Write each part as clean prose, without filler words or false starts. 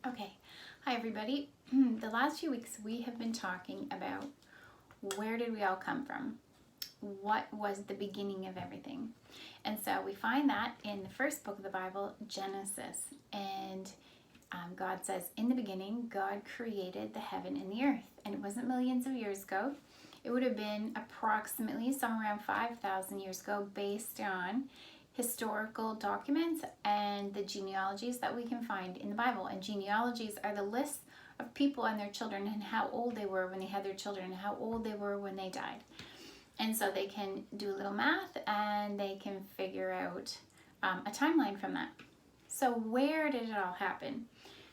Okay, hi everybody. The last few weeks we have been talking about where did we all come from? What was the beginning of everything? And so we find that in the first book of the Bible, Genesis. And God says, in the beginning, God created the heaven and the earth. And it wasn't millions of years ago. It would have been approximately somewhere around 5,000 years ago based on historical documents and the genealogies that we can find in the Bible. And genealogies are the lists of people and their children and how old they were when they had their children and how old they were when they died. And so they can do a little math and they can figure out a timeline from that. So where did it all happen?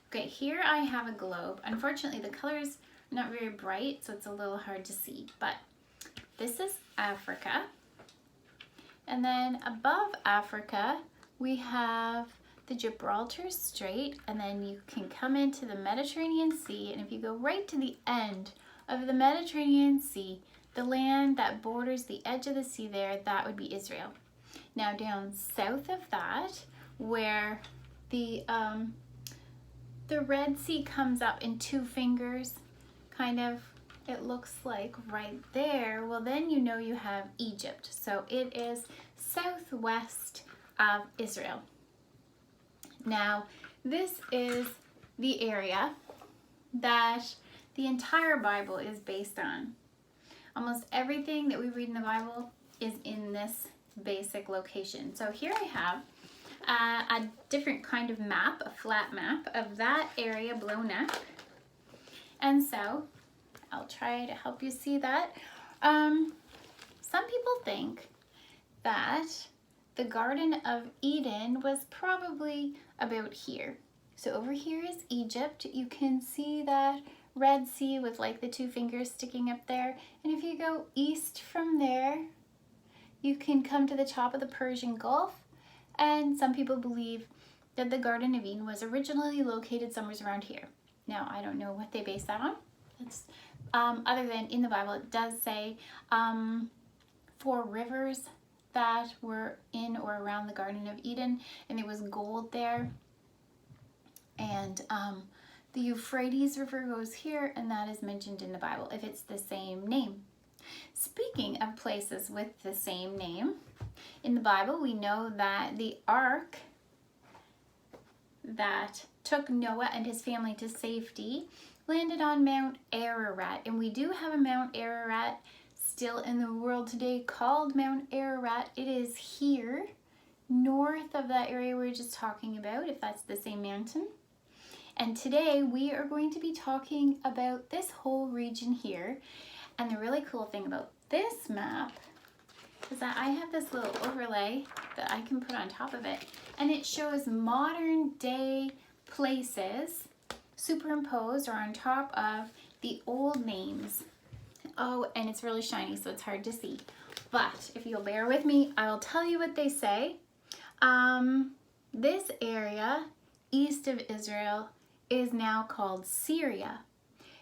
Okay, here I have a globe. Unfortunately, the colors are not very bright, so it's a little hard to see. But this is Africa. And then above Africa, we have the Gibraltar Strait, and then you can come into the Mediterranean Sea, and if you go right to the end of the Mediterranean Sea, the land that borders the edge of the sea there, that would be Israel. Now down south of that, where the Red Sea comes up in two fingers, kind of, it looks like right there, well then you know you have Egypt. So it is southwest of Israel. Now this is the area that the entire Bible is based on. Almost everything that we read in the Bible is in this basic location. So here I have a different kind of map, a flat map of that area blown up. And so I'll try to help you see that. Some people think that the Garden of Eden was probably about here. So over here is Egypt. You can see that Red Sea with like the two fingers sticking up there. And if you go east from there, you can come to the top of the Persian Gulf. And some people believe that the Garden of Eden was originally located somewhere around here. Now, I don't know what they base that on. It's, other than in the Bible, it does say 4 rivers that were in or around the Garden of Eden, and there was gold there. And the Euphrates River goes here, and that is mentioned in the Bible, if it's the same name. Speaking of places with the same name, in the Bible we know that the ark that took Noah and his family to safety landed on Mount Ararat. And we do have a Mount Ararat still in the world today called Mount Ararat. It is here, north of that area we were just talking about, if that's the same mountain. And today we are going to be talking about this whole region here. And the really cool thing about this map is that I have this little overlay that I can put on top of it. And it shows modern day places superimposed or on top of the old names. Oh, and it's really shiny, so it's hard to see. But if you'll bear with me, I'll tell you what they say. This area east of Israel is now called Syria.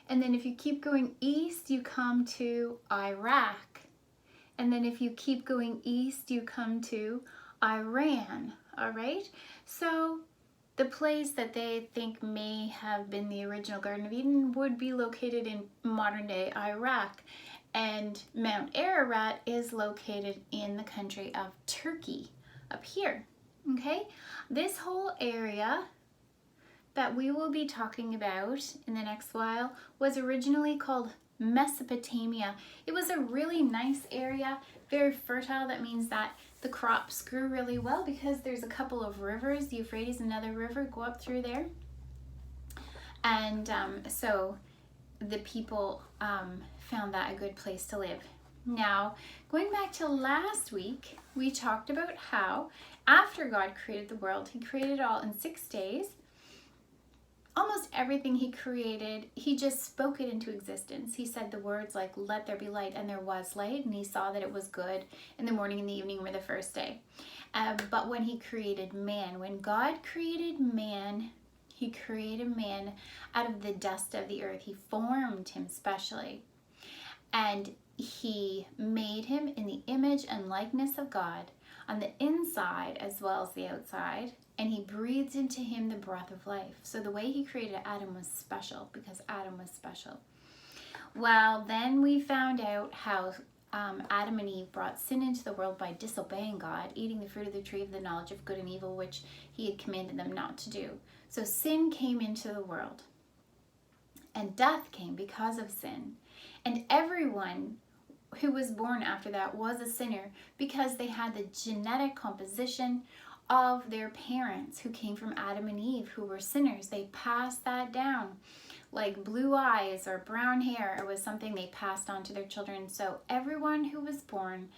And then if you keep going east, you come to Iraq. And then if you keep going east, you come to Iran, all right? So the place that they think may have been the original Garden of Eden would be located in modern day Iraq. And Mount Ararat is located in the country of Turkey, up here, okay? This whole area that we will be talking about in the next while was originally called Mesopotamia. It was a really nice area, very fertile. That means that the crops grew really well because there's a couple of rivers, the Euphrates, another river, go up through there. And so the people found that a good place to live. Now, going back to last week, we talked about how after God created the world, he created it all in 6 days. Almost everything he created, he just spoke it into existence. He said the words like, let there be light, and there was light, and he saw that it was good. And the morning and the evening were the first day. But when he created man, when God created man, he created man out of the dust of the earth. He formed him specially. And he made him in the image and likeness of God on the inside as well as the outside. and he breathed into him the breath of life. So the way he created Adam was special, because Adam was special. Well, then we found out how Adam and Eve brought sin into the world by disobeying God, eating the fruit of the tree of the knowledge of good and evil, which he had commanded them not to do. So sin came into the world, and death came because of sin. And everyone who was born after that was a sinner, because they had the genetic composition of their parents who came from Adam and Eve, who were sinners. They passed that down. Like blue eyes or brown hair, it was something they passed on to their children. So everyone who was born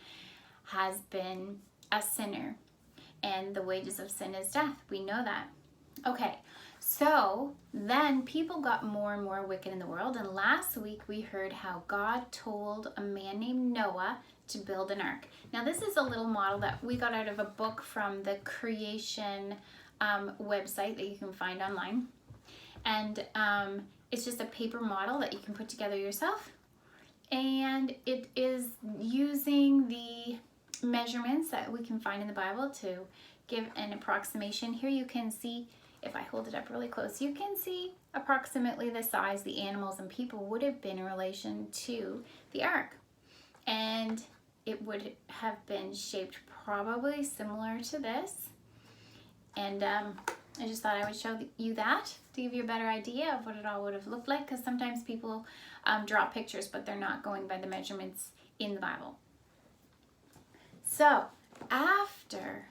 has been a sinner, and the wages of sin is death. We know that. Okay, so then people got more and more wicked in the world, and last week we heard how God told a man named Noah to build an ark. Now this is a little model that we got out of a book from the Creation website that you can find online, and it's just a paper model that you can put together yourself, and it is using the measurements that we can find in the Bible to give an approximation. Here you can see, if I hold it up really close, you can see approximately the size the animals and people would have been in relation to the ark, and it would have been shaped probably similar to this. And I just thought I would show you that to give you a better idea of what it all would have looked like, because sometimes people draw pictures, but they're not going by the measurements in the Bible. So after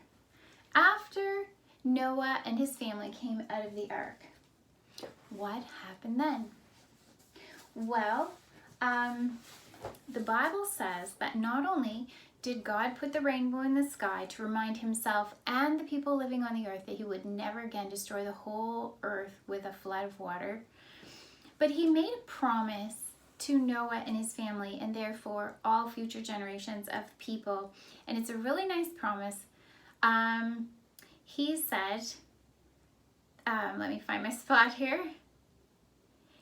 Noah and his family came out of the ark, what happened then? Well, the Bible says that not only did God put the rainbow in the sky to remind himself and the people living on the earth that he would never again destroy the whole earth with a flood of water, but he made a promise to Noah and his family, and therefore all future generations of people. And it's a really nice promise. He said, let me find my spot here.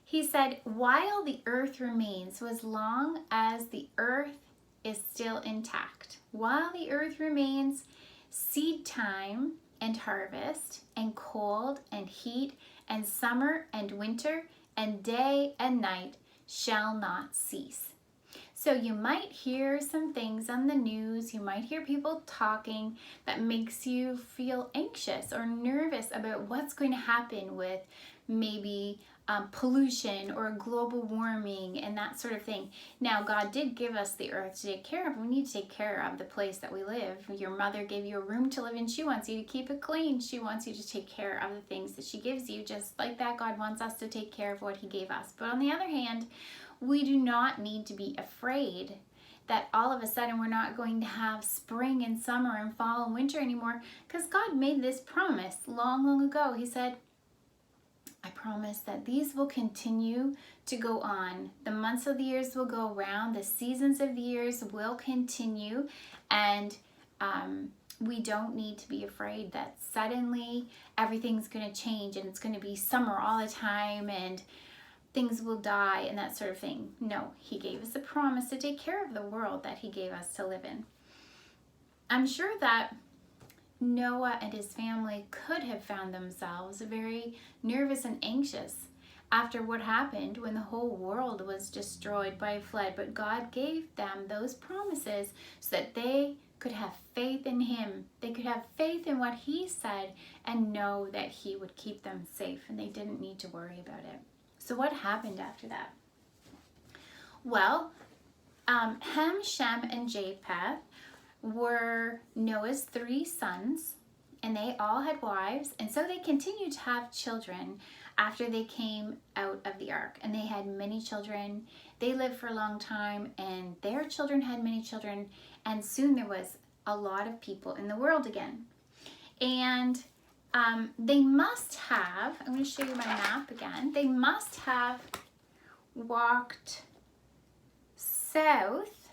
He said, while the earth remains, so as long as the earth is still intact, while the earth remains, seed time and harvest, and cold and heat, and summer and winter, and day and night shall not cease. So you might hear some things on the news, you might hear people talking that makes you feel anxious or nervous about what's going to happen with maybe pollution or global warming and that sort of thing. Now, God did give us the earth to take care of. We need to take care of the place that we live. Your mother gave you a room to live in. She wants you to keep it clean. She wants you to take care of the things that she gives you. Just like that, God wants us to take care of what he gave us. But on the other hand, we do not need to be afraid that all of a sudden we're not going to have spring and summer and fall and winter anymore, because God made this promise long, long ago. He said, I promise that these will continue to go on. The months of the years will go around, the seasons of the years will continue, and we don't need to be afraid that suddenly everything's going to change and it's going to be summer all the time and things will die and that sort of thing. No, he gave us a promise to take care of the world that he gave us to live in. I'm sure that Noah and his family could have found themselves very nervous and anxious after what happened when the whole world was destroyed by a flood, but God gave them those promises so that they could have faith in him. They could have faith in what he said and know that he would keep them safe, and they didn't need to worry about it. So what happened after that? Well, Ham, Shem, and Japheth were Noah's 3 sons, and they all had wives, and so they continued to have children after they came out of the ark, and they had many children. They lived for a long time, and their children had many children, and soon there was a lot of people in the world again. And they must have, I'm going to show you my map again, they must have walked south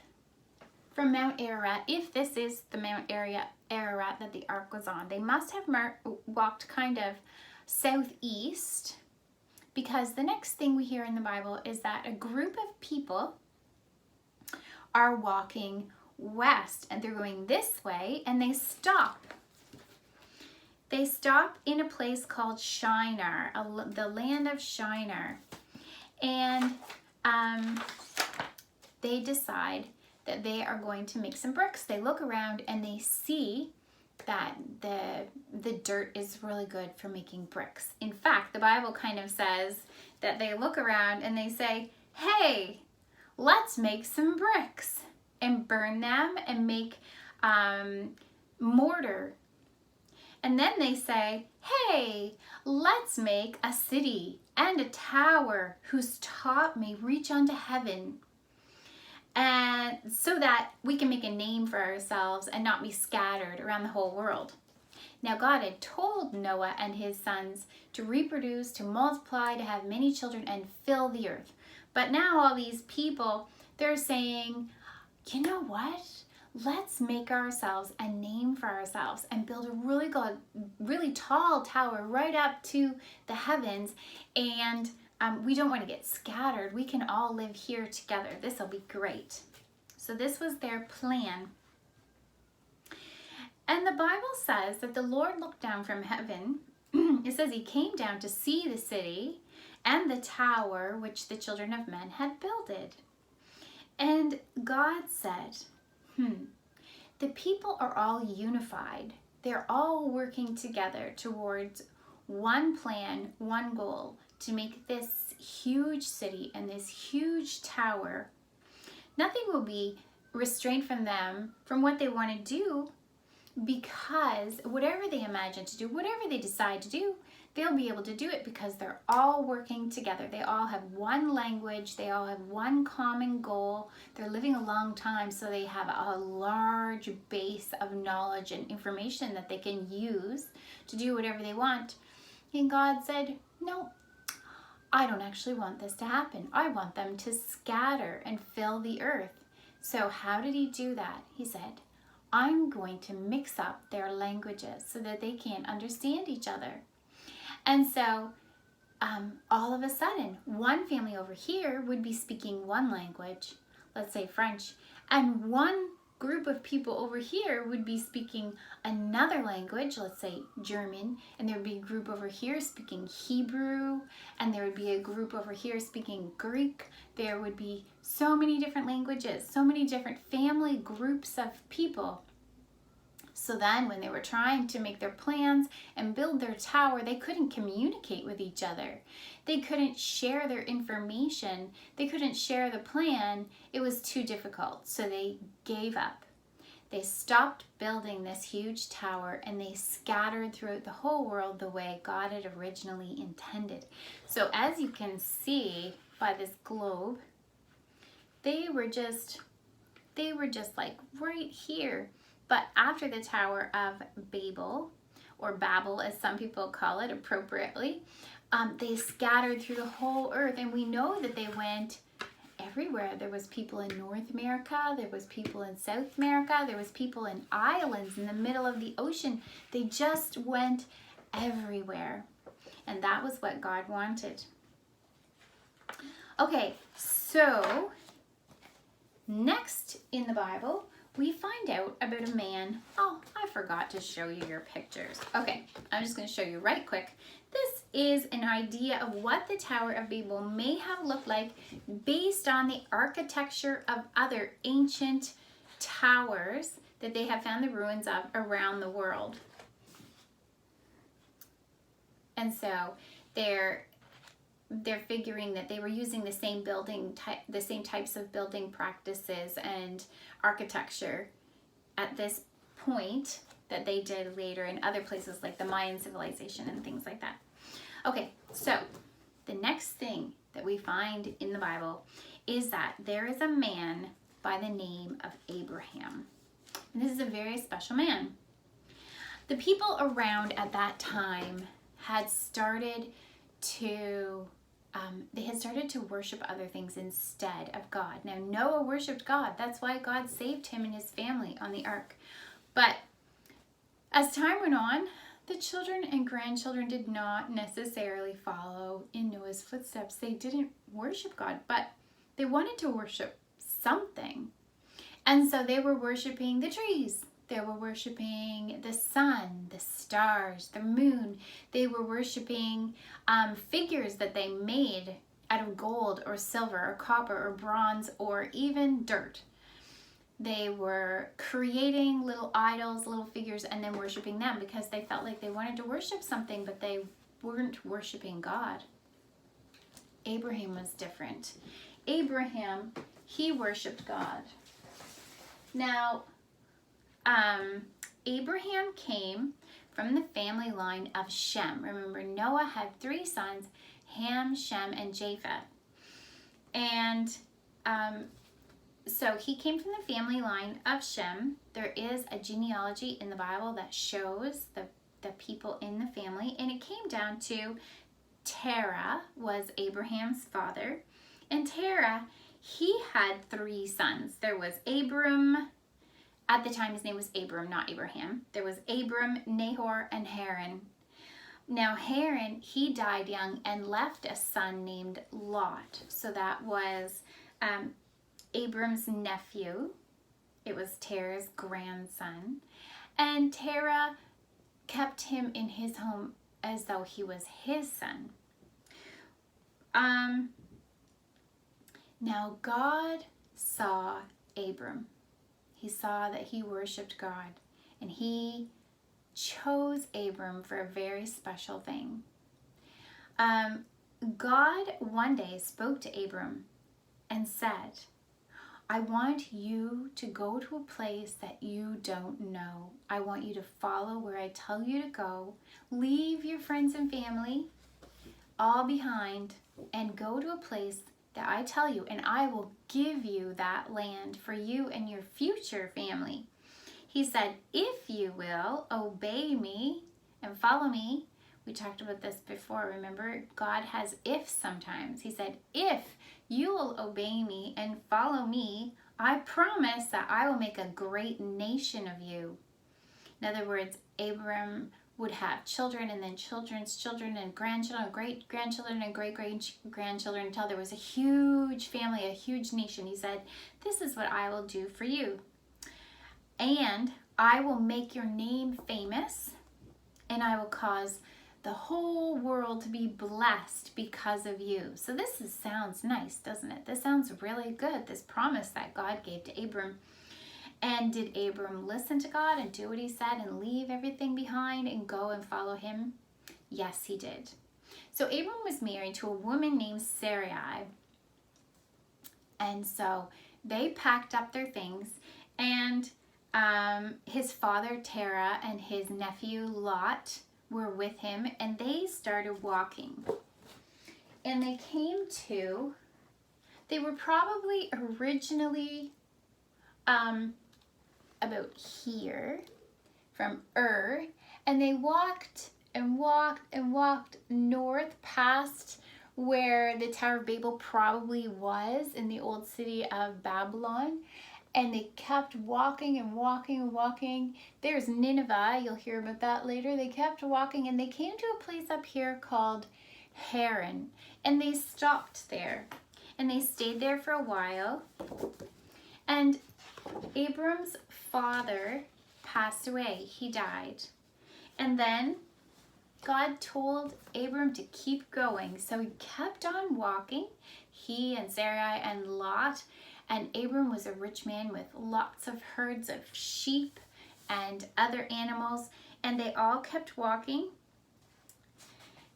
from Mount Ararat, if this is the Mount Ararat that the ark was on. They must have walked kind of southeast, because the next thing we hear in the Bible is that a group of people are walking west, and they're going this way, and they stop. they stop in a place called Shinar, the land of Shinar. And they decide that they are going to make some bricks. They look around and they see that the dirt is really good for making bricks. In fact, the Bible kind of says that they look around and they say, hey, let's make some bricks and burn them and make mortar. And then they say, hey, let's make a city and a tower whose top may reach unto heaven, and so that we can make a name for ourselves and not be scattered around the whole world. Now God had told Noah and his sons to reproduce, to multiply, to have many children and fill the earth. But now all these people, they're saying, you know what? Let's make ourselves a name for ourselves and build a really tall tower right up to the heavens. And we don't want to get scattered. We can all live here together. This will be great. So this was their plan. And the Bible says that the Lord looked down from heaven. It says he came down to see the city and the tower which the children of men had builded. And God said, the people are all unified. They're all working together towards one plan, one goal, to make this huge city and this huge tower. Nothing will be restrained from them from what they want to do, because whatever they imagine to do, whatever they decide to do, they'll be able to do it because they're all working together. They all have one language. They all have one common goal. They're living a long time, so they have a large base of knowledge and information that they can use to do whatever they want. And God said, no, I don't actually want this to happen. I want them to scatter and fill the earth. So how did he do that? He said, I'm going to mix up their languages so that they can't understand each other. And so all of a sudden, one family over here would be speaking one language, let's say French, and one group of people over here would be speaking another language, let's say German, and there would be a group over here speaking Hebrew, and there would be a group over here speaking Greek. There would be so many different languages, so many different family groups of people. So then when they were trying to make their plans and build their tower, they couldn't communicate with each other. They couldn't share their information. They couldn't share the plan. It was too difficult. So they gave up. They stopped building this huge tower and they scattered throughout the whole world the way God had originally intended. So as you can see by this globe, they were just like right here. But after the Tower of Babel, or Babel as some people call it appropriately, they scattered through the whole earth. And we know that they went everywhere. There was people in North America, there was people in South America, there was people in islands in the middle of the ocean. They just went everywhere. And that was what God wanted. Okay, so next in the Bible, we find out about a man. Oh, I forgot to show you your pictures. Okay, I'm just going to show you right quick. This is an idea of what the Tower of Babel may have looked like based on the architecture of other ancient towers that they have found the ruins of around the world. And so they're figuring that they were using the same the same types of building practices and architecture at this point that they did later in other places like the Mayan civilization and things like that. Okay, so the next thing that we find in the Bible is that there is a man by the name of Abraham. And this is a very special man. The people around at that time had started to worship other things instead of God. Now, Noah worshiped God. That's why God saved him and his family on the ark. But as time went on, the children and grandchildren did not necessarily follow in Noah's footsteps. They didn't worship God, but they wanted to worship something. And so they were worshiping the trees. They were worshiping the sun, the stars, the moon. They were worshiping figures that they made out of gold or silver or copper or bronze or even dirt. They were creating little idols, little figures, and then worshiping them because they felt like they wanted to worship something, but they weren't worshiping God. Abraham was different. Abraham, he worshiped God. Now, Abraham came from the family line of Shem. Remember, Noah had 3 sons, Ham, Shem, and Japheth. And so he came from the family line of Shem. There is a genealogy in the Bible that shows the people in the family. And it came down to Terah was Abraham's father. And Terah, he had 3 sons. There was Abram. At the time, his name was Abram, not Abraham. There was Abram, Nahor, and Haran. Now, Haran, he died young and left a son named Lot. So that was Abram's nephew. It was Terah's grandson. And Terah kept him in his home as though he was his son. Now, God saw Abram. He saw that he worshiped God, and he chose Abram for a very special thing. God one day spoke to Abram and said, I want you to go to a place that you don't know. I want you to follow where I tell you to go. Leave your friends and family all behind and go to a place that I tell you, and I will give you that land for you and your future family. He said, if you will obey me and follow me. We talked about this before, remember? God has ifs sometimes. He said, if you will obey me and follow me, I promise that I will make a great nation of you. In other words, Abram would have children and then children's children and grandchildren, great-grandchildren and great-grandchildren until there was a huge family, a huge nation. He said, this is what I will do for you. And I will make your name famous, and I will cause the whole world to be blessed because of you. So this sounds nice, doesn't it? This sounds really good, this promise that God gave to Abram. And did Abram listen to God and do what he said and leave everything behind and go and follow him? Yes, he did. So Abram was married to a woman named Sarai. And so they packed up their things, and his father Terah and his nephew Lot were with him, and they started walking. And they were probably originally about here from and they walked and walked and walked north past where the Tower of Babel probably was in the old city of Babylon. And they kept walking and walking and walking. There's Nineveh, you'll hear about that later. They kept walking and they came to a place up here called Haran. And they stopped there. And they stayed there for a while. And Abram's father passed away. He died. And then God told Abram to keep going. So he kept on walking. He and Sarai and Lot. And Abram was a rich man with lots of herds of sheep and other animals. And they all kept walking.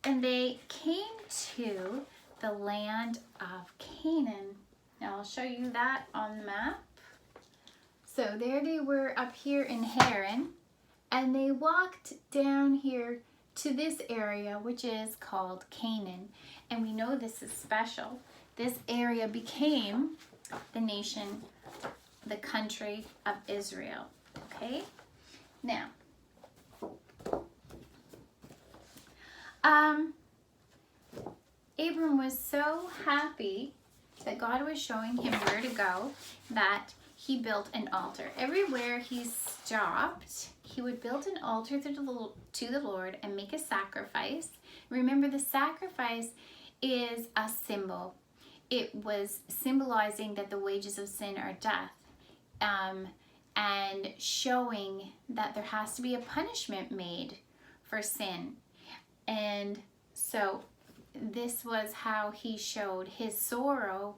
And they came to the land of Canaan. Now I'll show you that on the map. So there they were up here in Haran. And they walked down here to this area, which is called Canaan. And we know this is special. This area became the nation, the country of Israel. Okay? Now, Abram was so happy that God was showing him where to go that he built an altar. Everywhere he stopped, he would build an altar to the Lord and make a sacrifice. Remember, the sacrifice is a symbol. It was symbolizing that the wages of sin are death. and showing that there has to be a punishment made for sin. And so this was how he showed his sorrow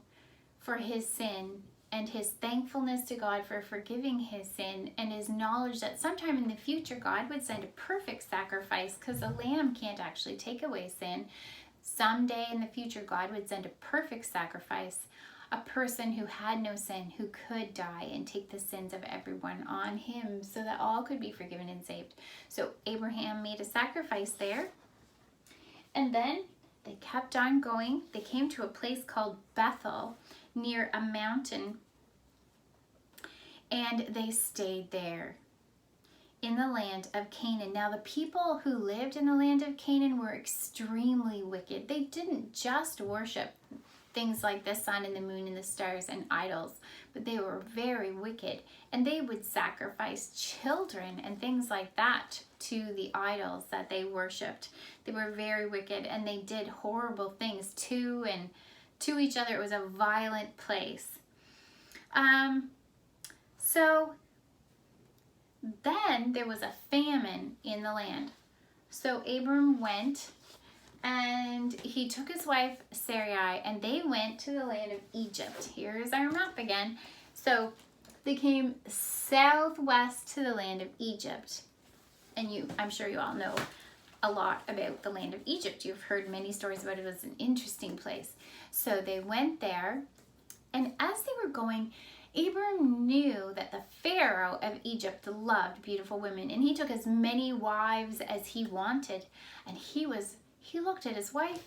for his sin and his thankfulness to God for forgiving his sin, and his knowledge that sometime in the future God would send a perfect sacrifice, because a lamb can't actually take away sin. Someday in the future God would send a perfect sacrifice, a person who had no sin, who could die and take the sins of everyone on him so that all could be forgiven and saved. So Abraham made a sacrifice there, and then they kept on going. They came to a place called Bethel, near a mountain, and they stayed there in the land of Canaan. Now the people who lived in the land of Canaan were extremely wicked. They didn't just worship things like the sun and the moon and the stars and idols, but they were very wicked, and they would sacrifice children and things like that to the idols that they worshipped. They were very wicked, and they did horrible things to each other. It was a violent place. So then there was a famine in the land. So Abram went, and he took his wife Sarai, and they went to the land of Egypt. Here's our map again. So they came southwest to the land of Egypt. And I'm sure you all know a lot about the land of Egypt. You've heard many stories about it. It was an interesting place. So they went there, and as they were going, Abram knew that the Pharaoh of Egypt loved beautiful women, and he took as many wives as he wanted. And he looked at his wife,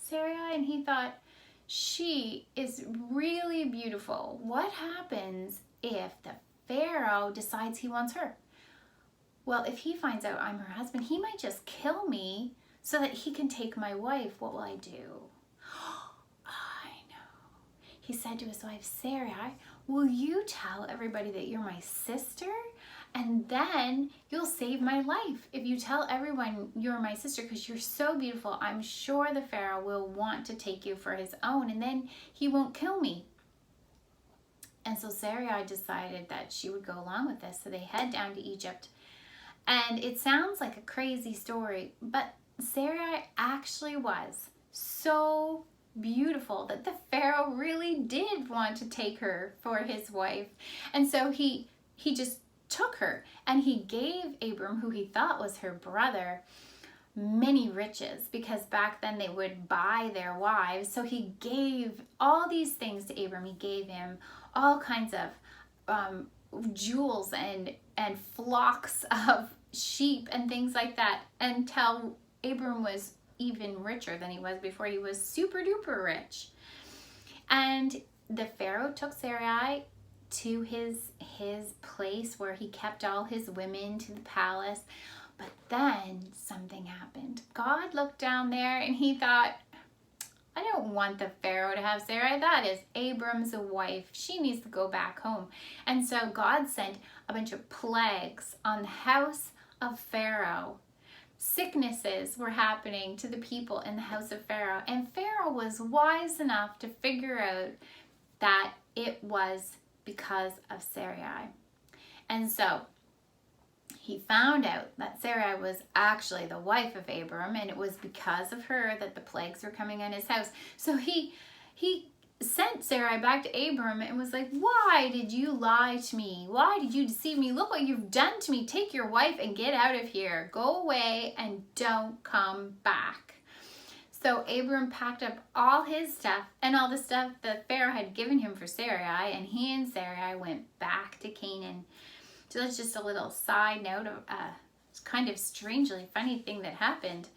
Sarai, and he thought, she is really beautiful. What happens if the Pharaoh decides he wants her? Well, if he finds out I'm her husband, he might just kill me so that he can take my wife. What will I do? I know. He said to his wife, Sarai, will you tell everybody that you're my sister? And then you'll save my life. If you tell everyone you're my sister because you're so beautiful, I'm sure the Pharaoh will want to take you for his own, and then he won't kill me. And so Sarai decided that she would go along with this. So they head down to Egypt. And it sounds like a crazy story, but Sarai actually was so beautiful that the Pharaoh really did want to take her for his wife. And so he just took her, and he gave Abram, who he thought was her brother, many riches, because back then they would buy their wives. So he gave all these things to Abram. He gave him all kinds of jewels and flocks of sheep and things like that, until Abram was even richer than he was before. He was super duper rich. And the Pharaoh took Sarai to his place where he kept all his women, to the palace. But then something happened. God looked down there and he thought, I don't want the Pharaoh to have Sarai. That is Abram's wife. She needs to go back home. And so God sent a bunch of plagues on the house of Pharaoh. Sicknesses were happening to the people in the house of Pharaoh. And Pharaoh was wise enough to figure out that it was because of Sarai. And so he found out that Sarai was actually the wife of Abram, and it was because of her that the plagues were coming on his house. So he sent Sarai back to Abram and was like, why did you lie to me? Why did you deceive me? Look what you've done to me. Take your wife and get out of here. Go away and don't come back. So Abram packed up all his stuff and all the stuff that Pharaoh had given him for Sarai, and he and Sarai went back to Canaan. So that's just a little side note of a kind of strangely funny thing that happened,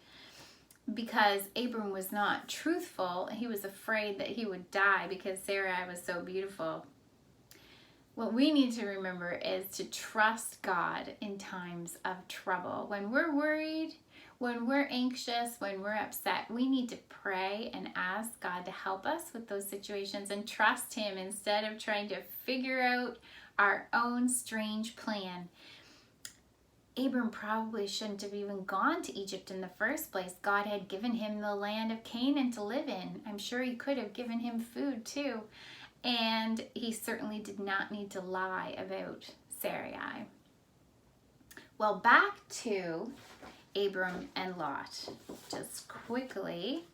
because Abram was not truthful. He was afraid that he would die because Sarai was so beautiful. What we need to remember is to trust God in times of trouble. When we're worried, when we're anxious, when we're upset, we need to pray and ask God to help us with those situations and trust Him instead of trying to figure out our own strange plan. Abram probably shouldn't have even gone to Egypt in the first place. God had given him the land of Canaan to live in. I'm sure He could have given him food too. And he certainly did not need to lie about Sarai. Well, back to Abram and Lot. Just quickly,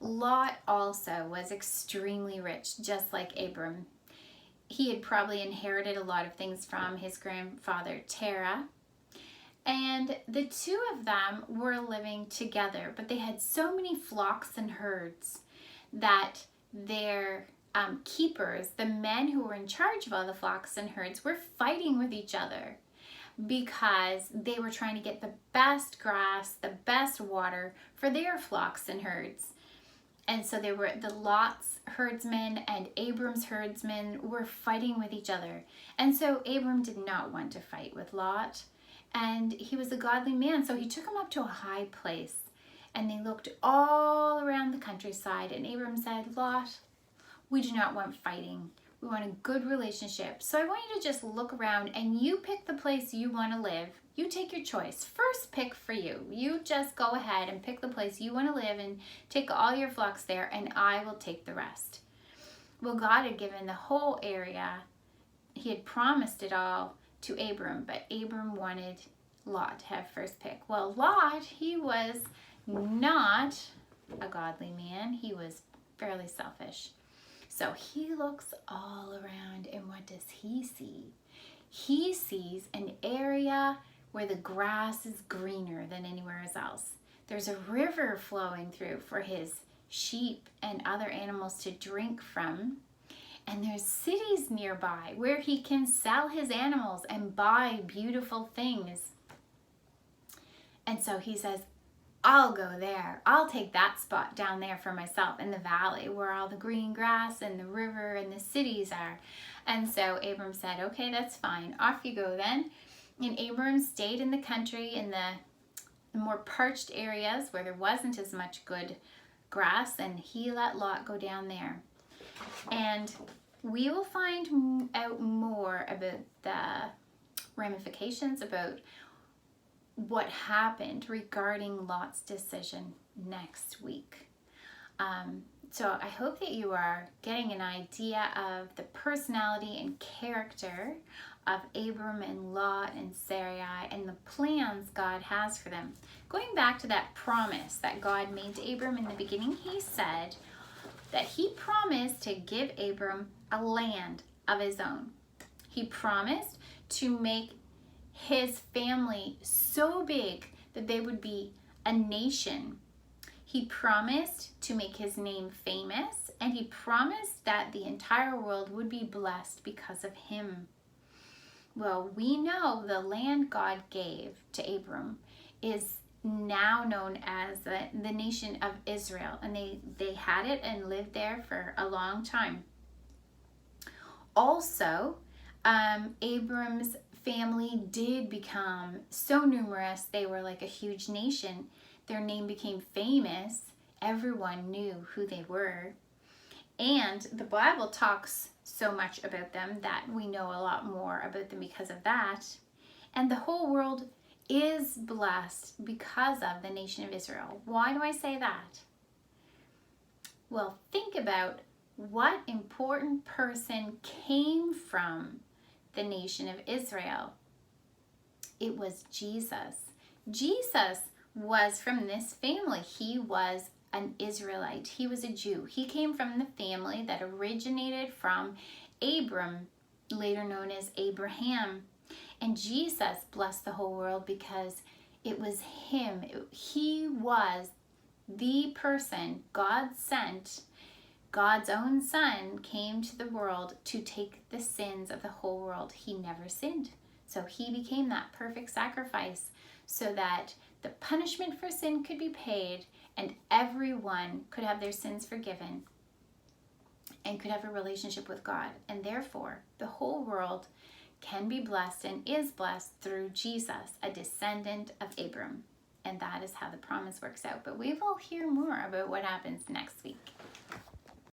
Lot also was extremely rich, just like Abram. He had probably inherited a lot of things from his grandfather Terah. And the two of them were living together, but they had so many flocks and herds that their keepers, the men who were in charge of all the flocks and herds, were fighting with each other because they were trying to get the best grass, the best water for their flocks and herds. And so they were, the Lot's herdsmen and Abram's herdsmen were fighting with each other. And so Abram did not want to fight with Lot. And he was a godly man, so he took him up to a high place. And they looked all around the countryside. And Abram said, Lot, we do not want fighting. We want a good relationship. So I want you to just look around and you pick the place you want to live. You take your choice. First pick for you. You just go ahead and pick the place you want to live and take all your flocks there, and I will take the rest. Well, God had given the whole area. He had promised it all to Abram, but Abram wanted Lot to have first pick. Well, Lot, he was not a godly man. He was fairly selfish. So he looks all around, and what does he see? He sees an area where the grass is greener than anywhere else. There's a river flowing through for his sheep and other animals to drink from. And there's cities nearby where he can sell his animals and buy beautiful things. And so he says, I'll go there. I'll take that spot down there for myself in the valley where all the green grass and the river and the cities are. And so Abram said, okay, that's fine. Off you go then. And Abram stayed in the country in the more parched areas where there wasn't as much good grass, and he let Lot go down there. And we will find out more about the ramifications, about what happened regarding Lot's decision next week. So I hope that you are getting an idea of the personality and character of Abram and Lot and Sarai and the plans God has for them. Going back to that promise that God made to Abram in the beginning, he said that he promised to give Abram a land of his own. He promised to make his family so big that they would be a nation. He promised to make his name famous, and he promised that the entire world would be blessed because of him. Well, we know the land God gave to Abram is now known as the nation of Israel, and they had it and lived there for a long time. Also, Abram's family did become so numerous, they were like a huge nation. Their name became famous. Everyone knew who they were. And the Bible talks so much about them that we know a lot more about them because of that. And the whole world is blessed because of the nation of Israel. Why do I say that? Well, think about what important person came from the nation of Israel. It was Jesus. Jesus was from this family. He was an Israelite. He was a Jew. He came from the family that originated from Abram, later known as Abraham. And Jesus blessed the whole world because it was him. He was the person God sent. God's own son came to the world to take the sins of the whole world. He never sinned. So he became that perfect sacrifice so that the punishment for sin could be paid and everyone could have their sins forgiven and could have a relationship with God. And therefore, the whole world can be blessed and is blessed through Jesus, a descendant of Abram. And that is how the promise works out. But we will hear more about what happens next week.